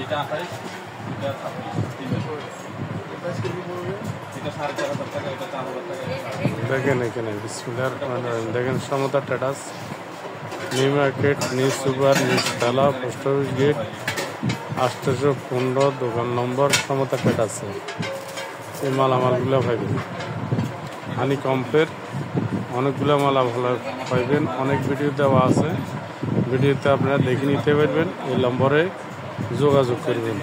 এটা 28, এটা 26, দেখেন এখানে বিসমিল্লাহির রহমানির রহিম। দেখেন সমতা traders, new market, new super, new তালা, পোস্ট অফিস গেট, 815 দোকান নম্বর সমতা ট্রেডার্সে এই মালামালগুলো পাইবেন। হানি কম্পের অনেকগুলো মালা ভালো পাইবেন, অনেক ভিডিও দেওয়া আছে, ভিডিওতে আপনারা দেখে নিতে পারবেন। এই নম্বরে যোগাযোগ করবেন।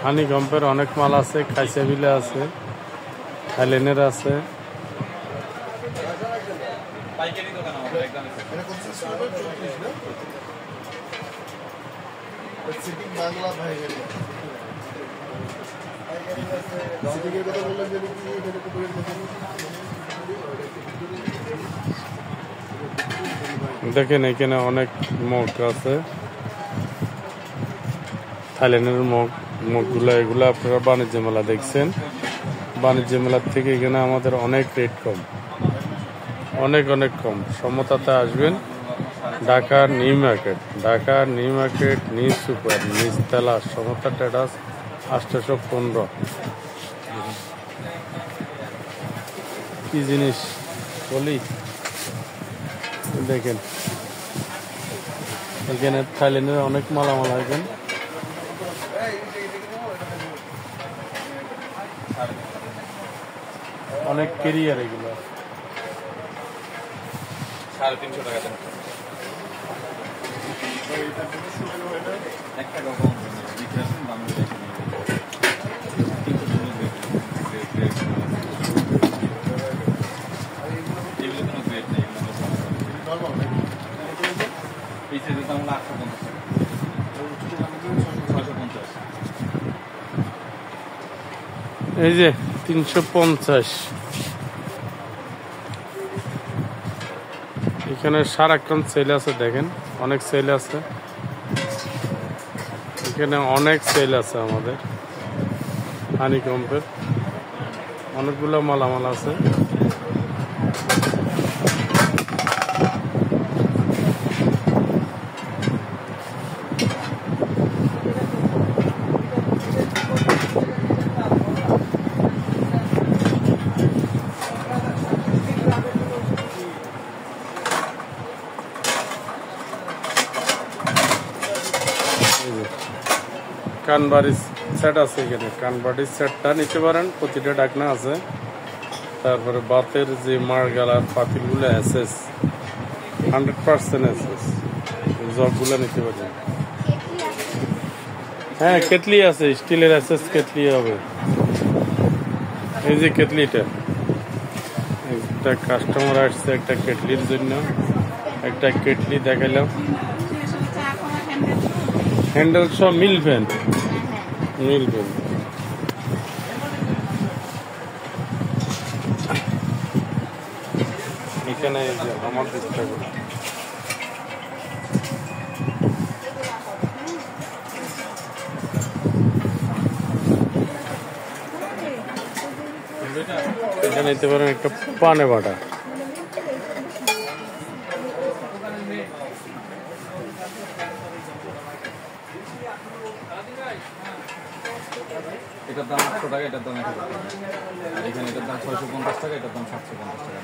হানি কম্পের অনেক মাল আছে, খাইসাবিলে আছে, থাইল্যান্ডের আছে। পাইকারি দোকান আমাদের একদম সিটিং বাংলা ভাই সিটিংয়ের কথা বললেন যে কি এটা তো বলে দেখেন এখানে অনেক মগ আছে, থাইল্যান্ডের মগগুলো, এগুলো আপনারা বাণিজ্য মেলা দেখছেন। বাণিজ্য মেলার থেকে এখানে আমাদের অনেক রেট কম, অনেক অনেক কম। সমতাতে আসবেন। Dhaka new market, Dhaka new market, new super, নিচতলা, সমতা ট্রেডার্স, 815। কি জিনিস বলি, দেখেন এখানে থাইল্যান্ডের অনেক মালামাল আসবেন। অনেক কেরিয়ার এগুলো 350 টাকা দেন। একটা টাকা কম ডিফারেন্স দাম দেখে এগুলো কোনো গ্রেড নেই, এগুলো এই সাইজের দাম হলো 850, 650। এই যে 350। এখানে সারাক্ষণ সেল আছে, দেখেন অনেক সেল আছে, এখানে অনেক সেল আছে আমাদের হানি কম্পের, অনেকগুলো মালামাল আছে। কানবাড়ির সেট আছে এখানে, কানবাড়ির সেটটা নিতে পারেন, প্রতিটা ডাকনা আছে। তারপরে বাতের যে মারগালার পাতিলগুলো এসএস 100% এসএস, জগগুলো নিতে পারেন। হ্যাঁ কেটলি আছে, স্টিলের এসএস কেটলি হবে। এই যে কেটলিটা, একটা কাস্টমার আসছে একটা কেটলির জন্য, একটা কেটলি দেখাইলাম। হ্যান্ডেল সব মিলবেন, এখানে আমার চেষ্টা করি। এখানে নিতে পারেন একটা পানে বাটা, এটার দাম 800 টাকা, এটার দাম 1000 টাকা। আর এখানে এটার দাম 650 টাকা, এটার দাম 750 টাকা।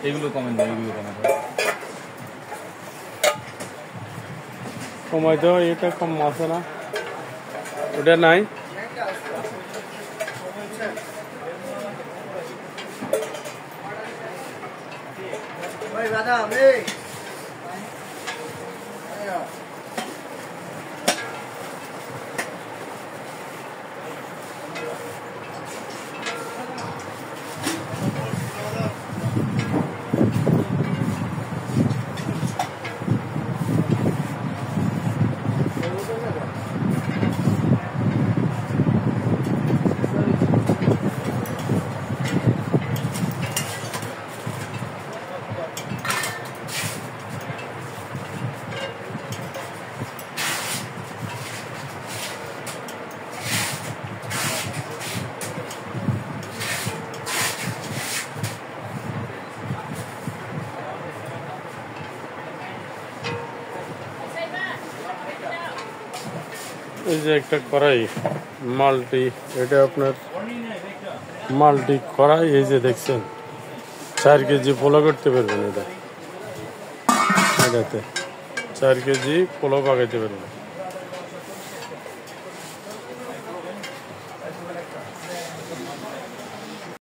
এগুলো কমেন দাম, এগুলো কমেন দাম। কমাই দাও, এটা কম আছে না, ওটা নাই। এই যে একটা কড়াই মাল্টি, এটা আপনার মাল্টি কড়াই। এই যে দেখছেন 4 কেজি পোলাও করতে পারবেন এটাতে 4 কেজি পোলাও পাকাইতে পারবেন।